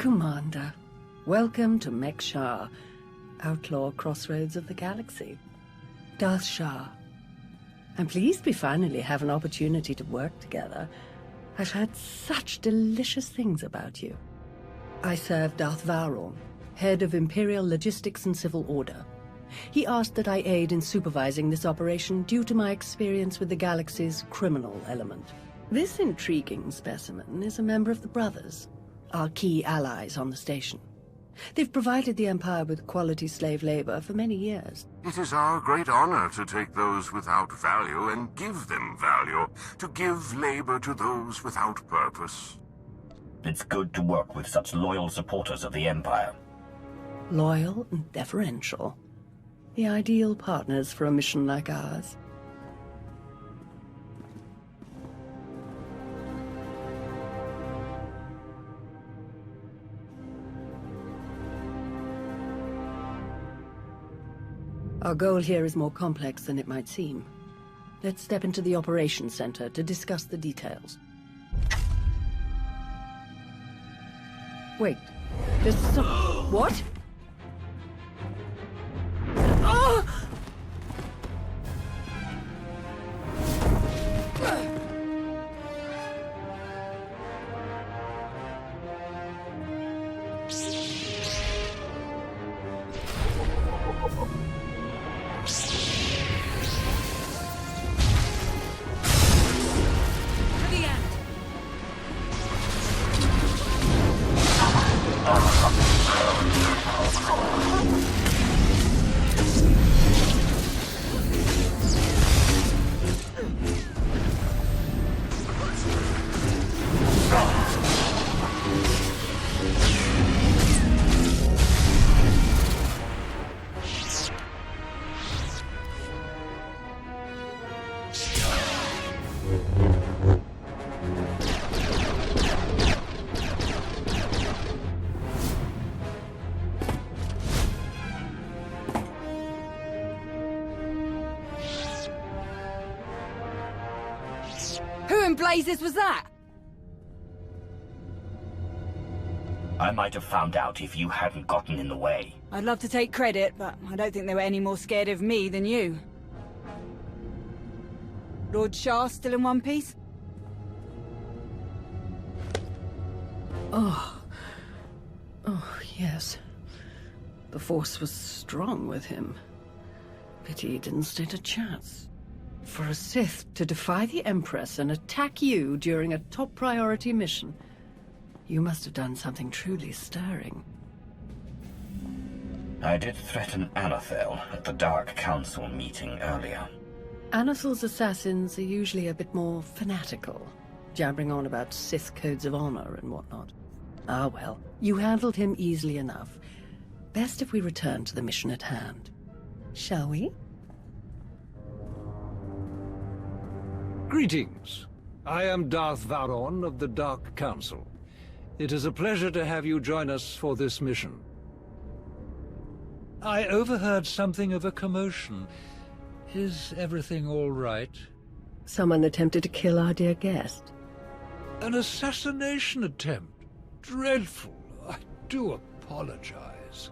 Commander, welcome to Mek-Sha, outlaw crossroads of the galaxy. Darth Shah. I'm pleased we finally have an opportunity to work together. I've heard such delicious things about you. I serve Darth Vowrawn, head of Imperial Logistics and Civil Order. He asked that I aid in supervising this operation due to my experience with the galaxy's criminal element. This intriguing specimen is a member of the Brothers, our key allies on the station. They've provided the Empire with quality slave labor for many years. It is our great honor to take those without value and give them value, to give labor to those without purpose. It's good to work with such loyal supporters of the Empire. Loyal and deferential. The ideal partners for a mission like ours. Our goal here is more complex than it might seem. Let's step into the operations center to discuss the details. Wait, there's some... What? Oh! Who in blazes was that? I might have found out if you hadn't gotten in the way. I'd love to take credit, but I don't think they were any more scared of me than you. Lord Shah still in one piece? Oh, yes. The Force was strong with him. Pity he didn't stand a chance. For a Sith to defy the Empress and attack you during a top priority mission, you must have done something truly stirring. I did threaten Anathel at the Dark Council meeting earlier. Anathel's assassins are usually a bit more fanatical, jabbering on about Sith codes of honor and whatnot. Ah well, you handled him easily enough. Best if we return to the mission at hand. Shall we? Greetings. I am Darth Vowrawn of the Dark Council. It is a pleasure to have you join us for this mission. I overheard something of a commotion. Is everything all right? Someone attempted to kill our dear guest. An assassination attempt? Dreadful. I do apologize.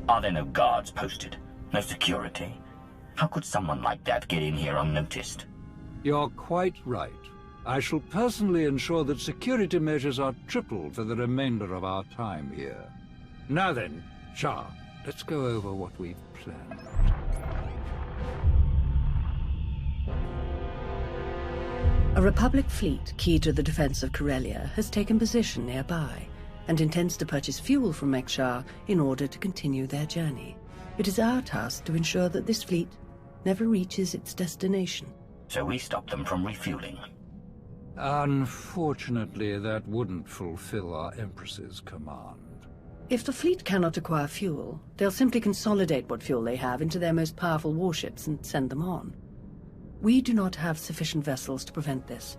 Are there no guards posted? No security? How could someone like that get in here unnoticed? You're quite right. I shall personally ensure that security measures are tripled for the remainder of our time here. Now then, Shah, let's go over what we've planned. A Republic fleet key to the defense of Corellia has taken position nearby and intends to purchase fuel from Mek-Sha in order to continue their journey. It is our task to ensure that this fleet never reaches its destination. So we stop them from refueling. Unfortunately, that wouldn't fulfill our Empress's command. If the fleet cannot acquire fuel, they'll simply consolidate what fuel they have into their most powerful warships and send them on. We do not have sufficient vessels to prevent this,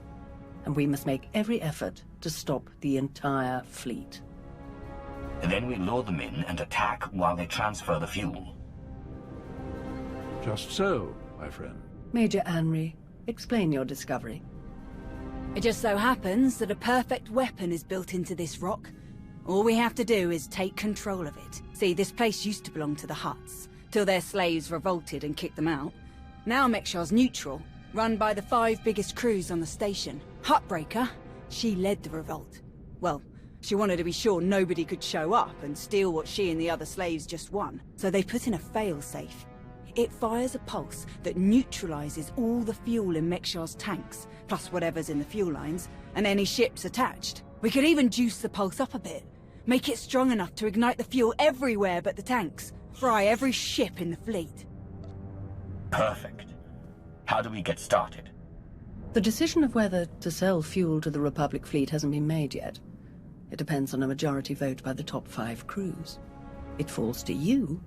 and we must make every effort to stop the entire fleet. Then we lure them in and attack while they transfer the fuel. Just so, my friend. Major Anri, explain your discovery. It just so happens that a perfect weapon is built into this rock. All we have to do is take control of it. See, this place used to belong to the Hutts, till their slaves revolted and kicked them out. Now Mek-Sha's neutral, run by the 5 biggest crews on the station. Heartbreaker, she led the revolt. Well, she wanted to be sure nobody could show up and steal what she and the other slaves just won. So they put in a fail-safe. It fires a pulse that neutralizes all the fuel in Mek-Sha's tanks, plus whatever's in the fuel lines, and any ships attached. We could even juice the pulse up a bit. Make it strong enough to ignite the fuel everywhere but the tanks. Fry every ship in the fleet. Perfect. How do we get started? The decision of whether to sell fuel to the Republic fleet hasn't been made yet. It depends on a majority vote by the top 5 crews. It falls to you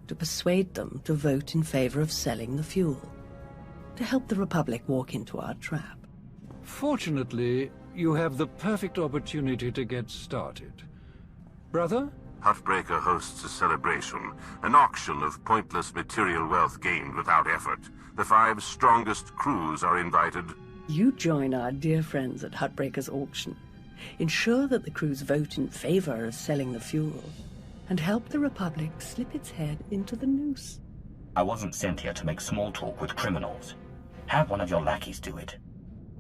to persuade them to vote in favor of selling the fuel, to help the Republic walk into our trap. Fortunately, you have the perfect opportunity to get started. Brother? Heartbreaker hosts a celebration, an auction of pointless material wealth gained without effort. The 5 strongest crews are invited. You join our dear friends at Heartbreaker's auction. Ensure that the crews vote in favor of selling the fuel, and help the Republic slip its head into the noose. I wasn't sent here to make small talk with criminals. Have one of your lackeys do it.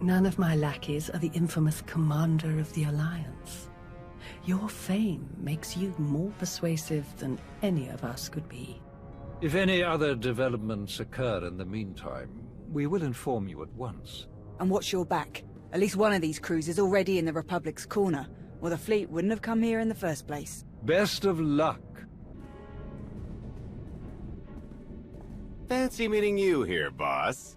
None of my lackeys are the infamous commander of the Alliance. Your fame makes you more persuasive than any of us could be. If any other developments occur in the meantime, we will inform you at once. And watch your back. At least one of these crews is already in the Republic's corner, or the fleet wouldn't have come here in the first place. Best of luck. Fancy meeting you here, boss.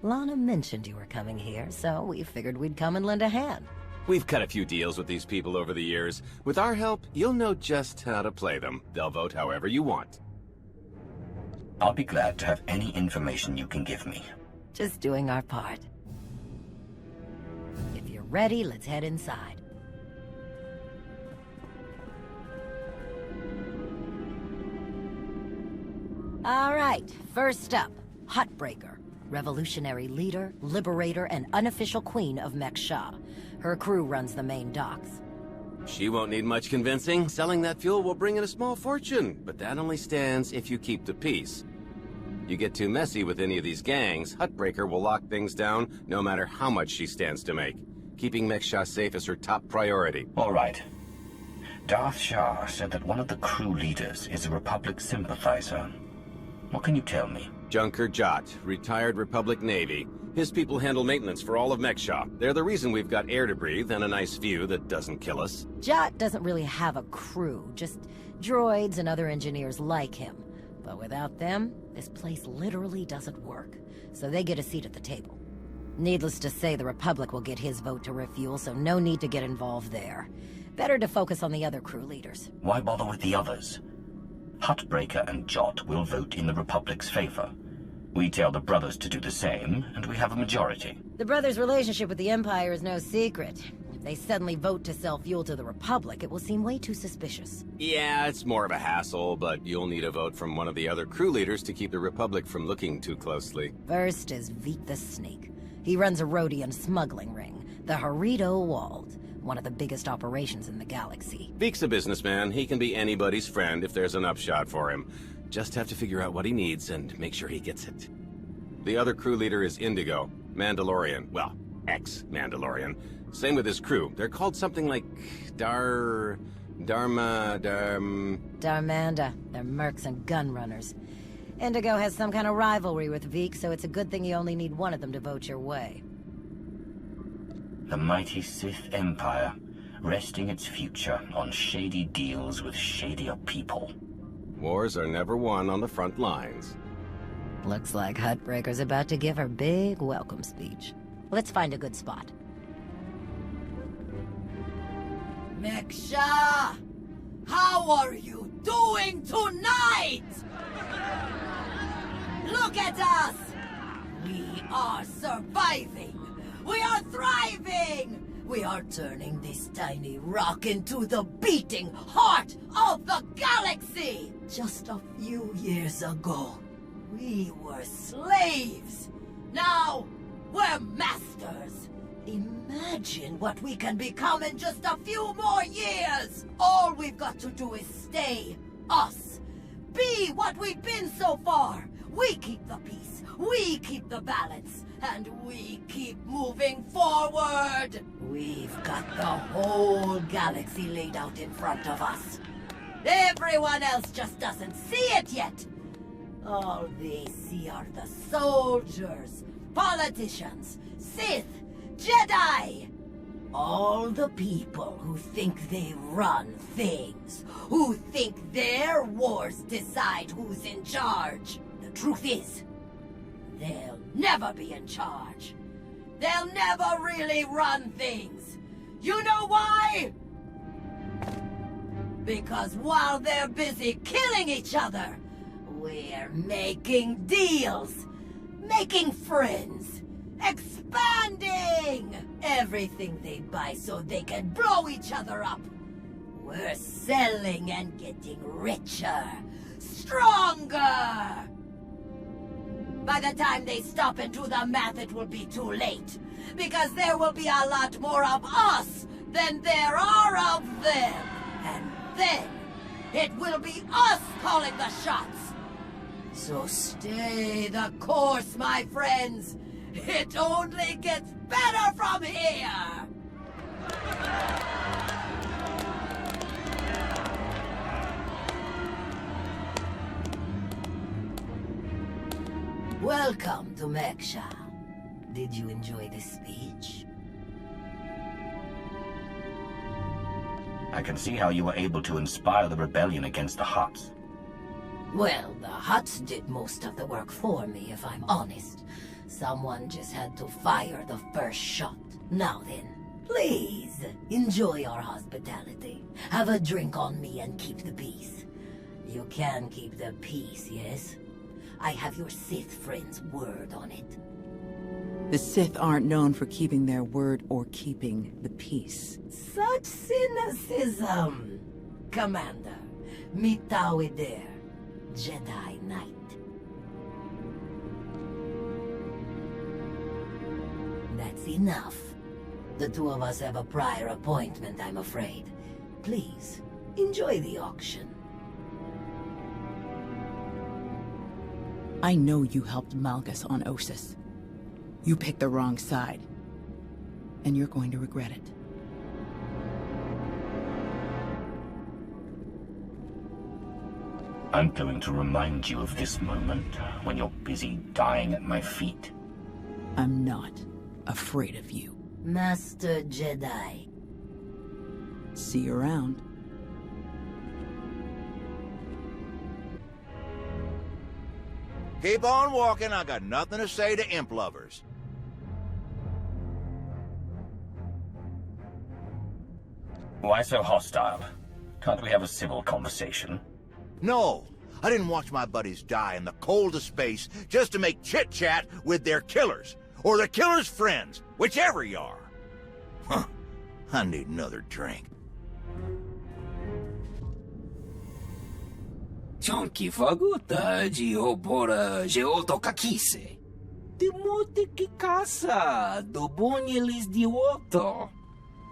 Lana mentioned you were coming here, so we figured we'd come and lend a hand. We've cut a few deals with these people over the years. With our help, you'll know just how to play them. They'll vote however you want. I'll be glad to have any information you can give me. Just doing our part. If you're ready, let's head inside. All right, first up, Heartbreaker. Revolutionary leader, liberator, and unofficial queen of Mek-Sha. Her crew runs the main docks. She won't need much convincing. Selling that fuel will bring in a small fortune, but that only stands if you keep the peace. You get too messy with any of these gangs, Heartbreaker will lock things down no matter how much she stands to make. Keeping Mek-Sha safe is her top priority. All right. Darth Shah said that one of the crew leaders is a Republic sympathizer. What can you tell me? Junker Jot, retired Republic Navy. His people handle maintenance for all of Mek-Sha. They're the reason we've got air to breathe and a nice view that doesn't kill us. Jot doesn't really have a crew, just droids and other engineers like him. But without them, this place literally doesn't work. So they get a seat at the table. Needless to say, the Republic will get his vote to refuel, so no need to get involved there. Better to focus on the other crew leaders. Why bother with the others? Heartbreaker and Jot will vote in the Republic's favor. We tell the brothers to do the same, and we have a majority. The brothers' relationship with the Empire is no secret. If they suddenly vote to sell fuel to the Republic, it will seem way too suspicious. Yeah, it's more of a hassle, but you'll need a vote from one of the other crew leaders to keep the Republic from looking too closely. First is Veek the Snake. He runs a Rhodian smuggling ring, the Harito Walled, one of the biggest operations in the galaxy. Veek's a businessman. He can be anybody's friend if there's an upshot for him. Just have to figure out what he needs and make sure he gets it. The other crew leader is Indigo, Mandalorian. Well, ex-Mandalorian. Same with his crew. They're called something like Darmanda. They're mercs and gun runners. Indigo has some kind of rivalry with Veek, so it's a good thing you only need one of them to vote your way. The mighty Sith Empire, resting its future on shady deals with shadier people. Wars are never won on the front lines. Looks like Heartbreaker's about to give her big welcome speech. Let's find a good spot. Mek-Sha! How are you doing tonight? Look at us! We are surviving! We are thriving! We are turning this tiny rock into the beating heart of the galaxy! Just a few years ago, we were slaves. Now, we're masters. Imagine what we can become in just a few more years! All we've got to do is stay us. Be what we've been so far. We keep the peace, we keep the balance, and we keep moving forward! We've got the whole galaxy laid out in front of us. Everyone else just doesn't see it yet. All they see are the soldiers, politicians, Sith, Jedi. All the people who think they run things, who think their wars decide who's in charge. The truth is, they'll never be in charge. They'll never really run things. You know why? Because while they're busy killing each other, we're making deals, making friends, expanding everything they buy so they can blow each other up. We're selling and getting richer, stronger. By the time they stop and do the math, it will be too late. Because there will be a lot more of us than there are of them. And then, it will be us calling the shots. So stay the course, my friends. It only gets better from here. Welcome to Mek-Sha. Did you enjoy this speech? I can see how you were able to inspire the rebellion against the Hutts. Well, the Hutts did most of the work for me, if I'm honest. Someone just had to fire the first shot. Now then, please, enjoy our hospitality. Have a drink on me and keep the peace. You can keep the peace, yes? I have your Sith friend's word on it. The Sith aren't known for keeping their word or keeping the peace. Such cynicism! Commander, mitawi there, Jedi Knight. That's enough. The two of us have a prior appointment, I'm afraid. Please, enjoy the auction. I know you helped Malgus on Ossus. You picked the wrong side. And you're going to regret it. I'm going to remind you of this moment when you're busy dying at my feet. I'm not afraid of you. Master Jedi. See you around. Keep on walking, I got nothing to say to imp lovers. Why so hostile? Can't we have a civil conversation? No, I didn't watch my buddies die in the cold of space just to make chit-chat with their killers, or their killers' friends, whichever you are. Huh, I need another drink. Chonky faguta geobora geotokakise. Demote que casa do bonyelis di otto.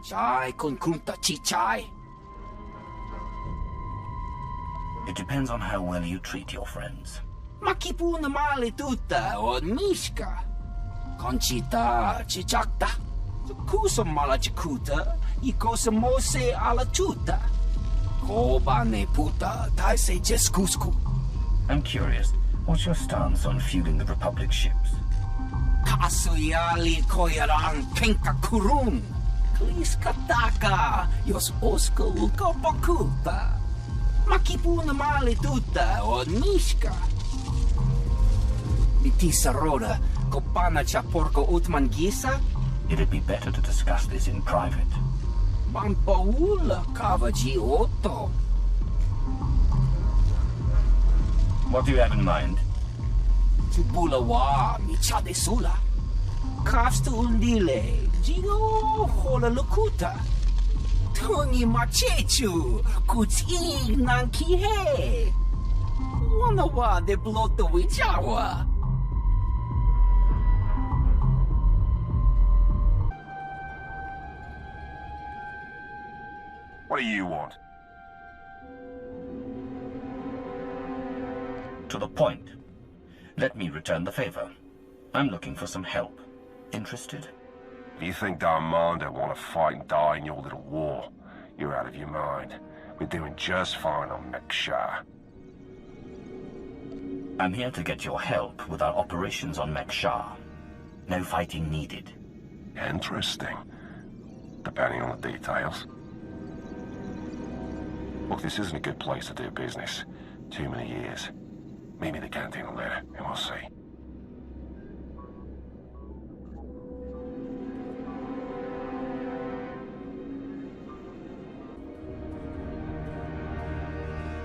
Chai con kunta chichai. It depends on how well you treat your friends. Makipuna male tutta od mishka. Conchita chichakta. Kusa mala chikuta. Ikosa mose ala chuta. Kobane puta taise jeskusku. I'm curious, what's your stance on fueling the Republic ships? Kasuyali koyaran kenka kurun. Kliskataka yos oska ulkopakuta. Makipuna male tuta od mishka. Bitisa roda kopana chaporko utman gisa. It'd be better to discuss this in private. Pampaula Kavaji Otto. What do you have in mind? Tubulawa Michade Sula. Kafsta Undile, Gino Hola Lukuta. Tungi Machechu, Kutsig Nankihe. Wanawa de Bloto Wichawa. What do you want? To the point. Let me return the favor. I'm looking for some help. Interested? If you think Darmanda want to fight and die in your little war, you're out of your mind. We're doing just fine on Mek-Sha. I'm here to get your help with our operations on Mek-Sha. No fighting needed. Interesting. Depending on the details. Look, this isn't a good place to do business. Too many years. Meet me in the canteen later, and we'll see.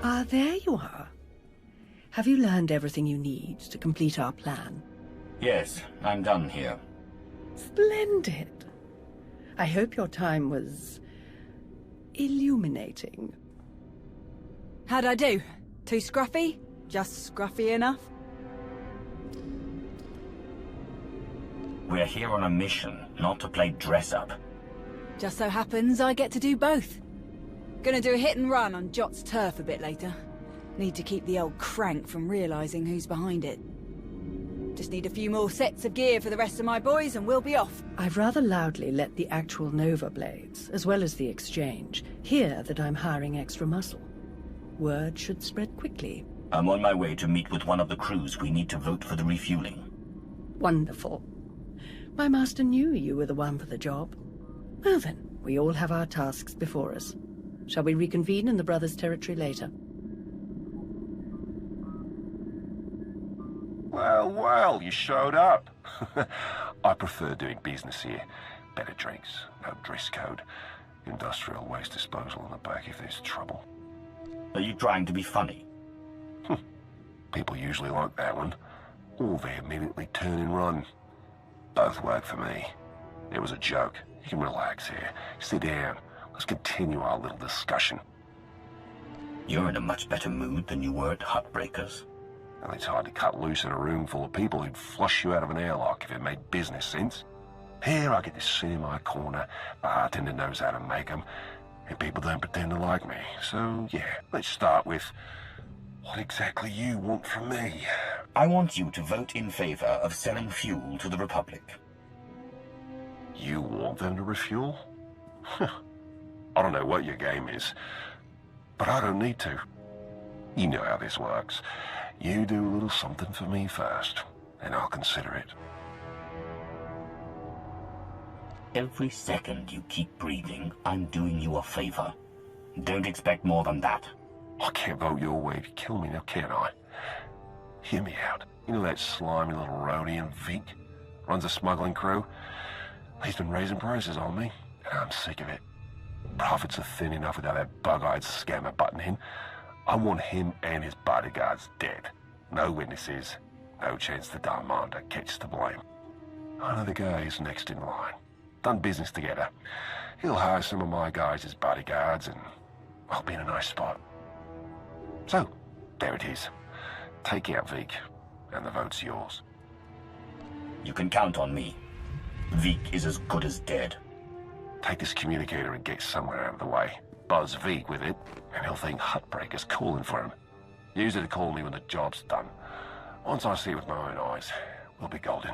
Ah, there you are. Have you learned everything you need to complete our plan? Yes, I'm done here. Splendid. I hope your time was illuminating. How'd I do? Too scruffy? Just scruffy enough? We're here on a mission, not to play dress-up. Just so happens I get to do both. Gonna do a hit and run on Jot's turf a bit later. Need to keep the old crank from realizing who's behind it. Just need a few more sets of gear for the rest of my boys and we'll be off. I've rather loudly let the actual Nova Blades, as well as the Exchange, hear that I'm hiring extra muscle. Word should spread quickly. I'm on my way to meet with one of the crews we need to vote for the refueling. Wonderful. My master knew you were the one for the job. Well then, we all have our tasks before us. Shall we reconvene in the Brothers' territory later? Well, well, you showed up. I prefer doing business here. Better drinks, no dress code, industrial waste disposal in the back if there's trouble. Are you trying to be funny? People usually like that one. Or they immediately turn and run. Both work for me. It was a joke. You can relax here. Sit down. Let's continue our little discussion. You're in a much better mood than you were at Heartbreakers. Well, it's hard to cut loose in a room full of people who'd flush you out of an airlock if it made business sense. Here I get to sit in my corner, bartender knows how to make them, and people don't pretend to like me. So, yeah, let's start with what exactly you want from me. I want you to vote in favor of selling fuel to the Republic. You want them to refuel? I don't know what your game is, but I don't need to. You know how this works. You do a little something for me first, and I'll consider it. Every second you keep breathing, I'm doing you a favor. Don't expect more than that. I can't vote your way to kill me now, can I? Hear me out. You know that slimy little roadie in Vic? Runs a smuggling crew? He's been raising prices on me, and I'm sick of it. Profits are thin enough without that bug-eyed scammer butting in. I want him and his bodyguards dead. No witnesses, no chance the Darmanda gets to blame. I know the guy who's next in line. Done business together. He'll hire some of my guys as bodyguards, and I'll be in a nice spot. So, there it is. Take out Vic, and the vote's yours. You can count on me. Vic is as good as dead. Take this communicator and get somewhere out of the way. Buzz Vic with it, and he'll think Heartbreaker's calling for him. Use it to call me when the job's done. Once I see it with my own eyes, we'll be golden.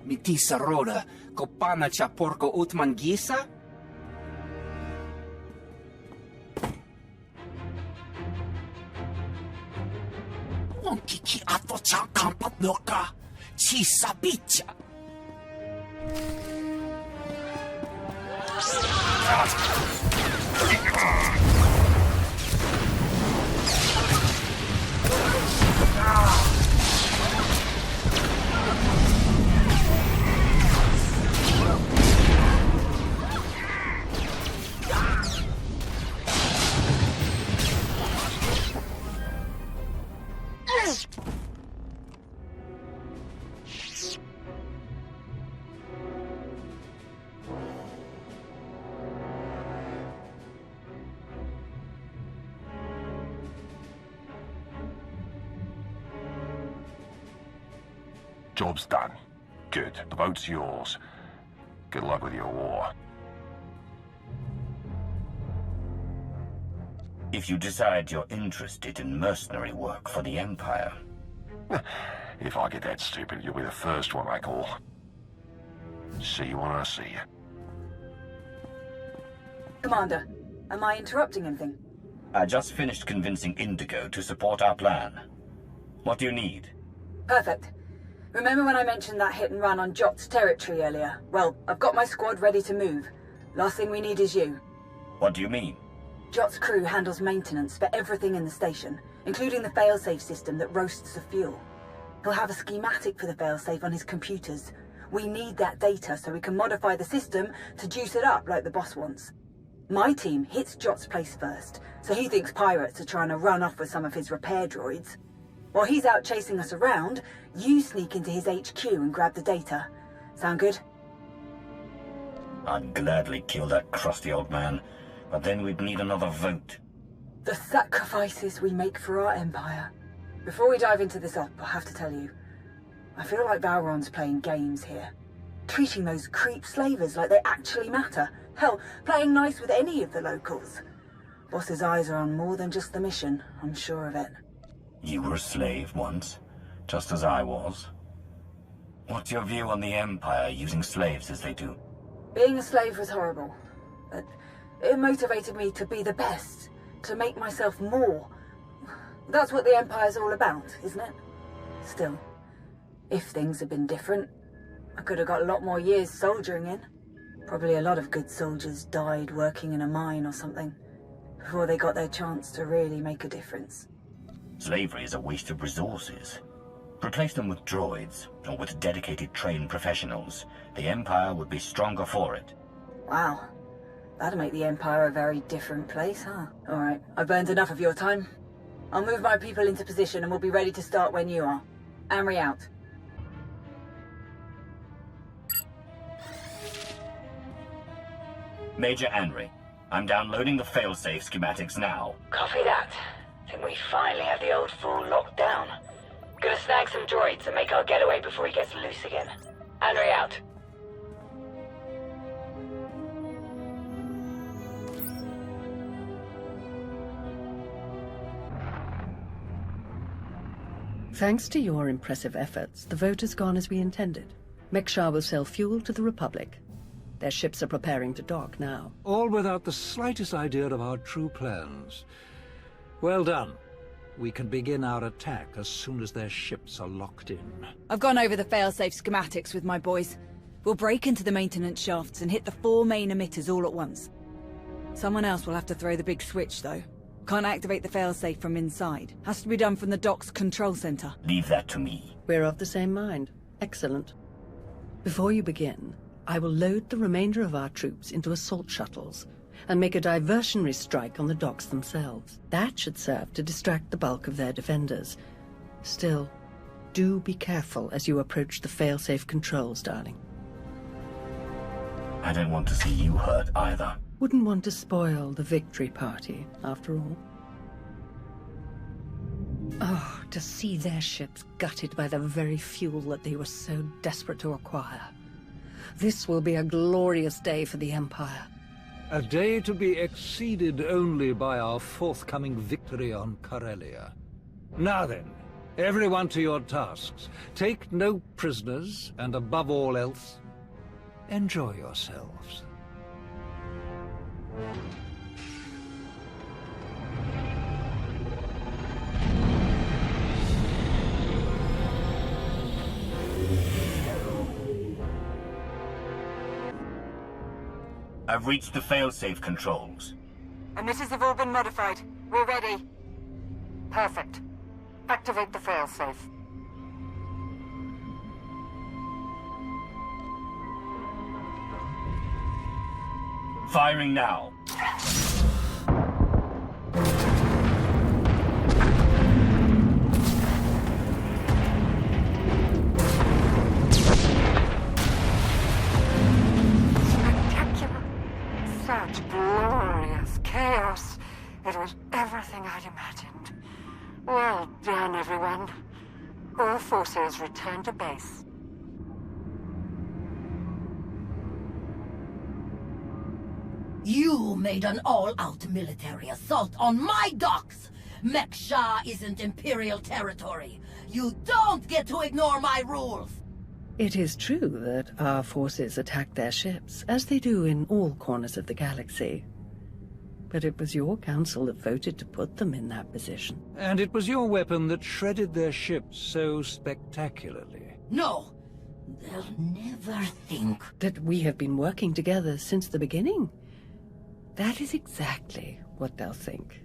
Mitisa roda, kopana cha porco utman gisa? Onkiki ato cha kampat noka, chisa bicha. Job's done. Good. The vote's yours. Good luck with your war. If you decide you're interested in mercenary work for the Empire... If I get that stupid, you'll be the first one I call. See you when I see you. Commander, am I interrupting anything? I just finished convincing Indigo to support our plan. What do you need? Perfect. Remember when I mentioned that hit and run on Jot's territory earlier? Well, I've got my squad ready to move. Last thing we need is you. What do you mean? Jot's crew handles maintenance for everything in the station, including the failsafe system that roasts the fuel. He'll have a schematic for the failsafe on his computers. We need that data so we can modify the system to juice it up like the boss wants. My team hits Jot's place first, so he thinks pirates are trying to run off with some of his repair droids. While he's out chasing us around, you sneak into his HQ and grab the data. Sound good? I'd gladly kill that crusty old man, but then we'd need another vote. The sacrifices we make for our Empire. Before we dive into this op, I have to tell you, I feel like Valron's playing games here. Treating those creep slavers like they actually matter. Hell, playing nice with any of the locals. Boss's eyes are on more than just the mission, I'm sure of it. You were a slave once, just as I was. What's your view on the Empire using slaves as they do? Being a slave was horrible, but it motivated me to be the best, to make myself more. That's what the Empire's all about, isn't it? Still, if things had been different, I could have got a lot more years soldiering in. Probably a lot of good soldiers died working in a mine or something, before they got their chance to really make a difference. Slavery is a waste of resources. Replace them with droids, or with dedicated trained professionals. The Empire would be stronger for it. Wow. That'd make the Empire a very different place, huh? Alright, I've burned enough of your time. I'll move my people into position and we'll be ready to start when you are. Amory out. Major Anry, I'm downloading the failsafe schematics now. Copy that. Think we finally have the old fool locked down. Gonna snag some droids and make our getaway before he gets loose again. Anry out. Thanks to your impressive efforts, the vote has gone as we intended. Mek-Sha will sell fuel to the Republic. Their ships are preparing to dock now. All without the slightest idea of our true plans. Well done. We can begin our attack as soon as their ships are locked in. I've gone over the failsafe schematics with my boys. We'll break into the maintenance shafts and hit the 4 main emitters all at once. Someone else will have to throw the big switch, though. Can't activate the failsafe from inside. Has to be done from the dock's control center. Leave that to me. We're of the same mind. Excellent. Before you begin, I will load the remainder of our troops into assault shuttles and make a diversionary strike on the docks themselves. That should serve to distract the bulk of their defenders. Still, do be careful as you approach the failsafe controls, darling. I don't want to see you hurt either. Wouldn't want to spoil the victory party, after all. Oh, to see their ships gutted by the very fuel that they were so desperate to acquire. This will be a glorious day for the Empire. A day to be exceeded only by our forthcoming victory on Corellia. Now then, everyone to your tasks. Take no prisoners, and above all else, enjoy yourselves. I've reached the failsafe controls. Emitters have all been modified. We're ready. Perfect. Activate the failsafe. Firing now. Such glorious chaos. It was everything I'd imagined. Well done, everyone. All forces return to base. You made an all-out military assault on my docks! Mek-Sha isn't Imperial territory. You don't get to ignore my rules! It is true that our forces attacked their ships, as they do in all corners of the galaxy. But it was your council that voted to put them in that position. And it was your weapon that shredded their ships so spectacularly. No! They'll never think that we have been working together since the beginning. That is exactly what they'll think.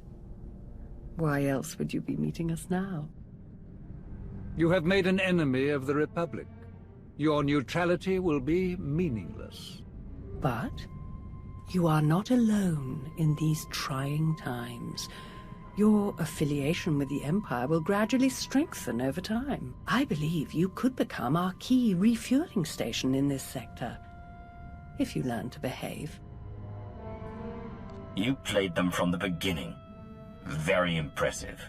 Why else would you be meeting us now? You have made an enemy of the Republic. Your neutrality will be meaningless. But you are not alone in these trying times. Your affiliation with the Empire will gradually strengthen over time. I believe you could become our key refueling station in this sector, if you learn to behave. You played them from the beginning. Very impressive.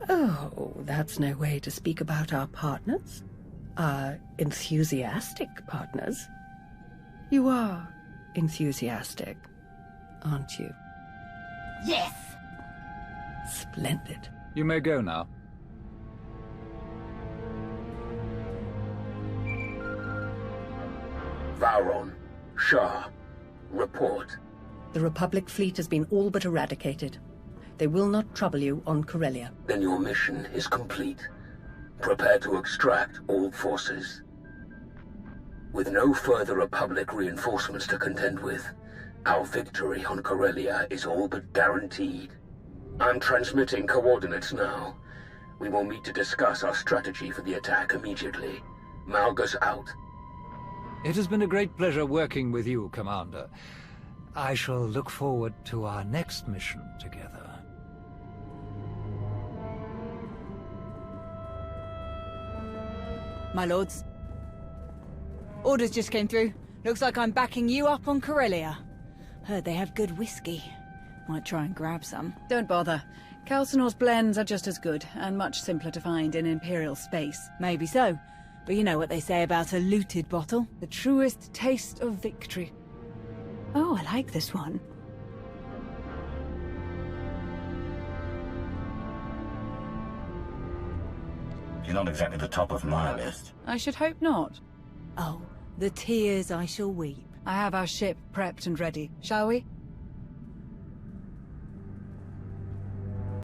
Oh, that's no way to speak about our partners. Our enthusiastic partners. You are enthusiastic, aren't you? Yes! Splendid. You may go now. Vowron, Shah, report. The Republic fleet has been all but eradicated. They will not trouble you on Corellia. Then your mission is complete. Prepare to extract all forces. With no further Republic reinforcements to contend with, our victory on Corellia is all but guaranteed. I'm transmitting coordinates now. We will meet to discuss our strategy for the attack immediately. Malgus out. It has been a great pleasure working with you, Commander. I shall look forward to our next mission together. My lords. Orders just came through. Looks like I'm backing you up on Corellia. Heard they have good whiskey. Might try and grab some. Don't bother. Calcinor's blends are just as good, and much simpler to find in Imperial space. Maybe so. But you know what they say about a looted bottle? The truest taste of victory. Oh, I like this one. You're not exactly the top of my list. I should hope not. Oh, the tears I shall weep. I have our ship prepped and ready. Shall we?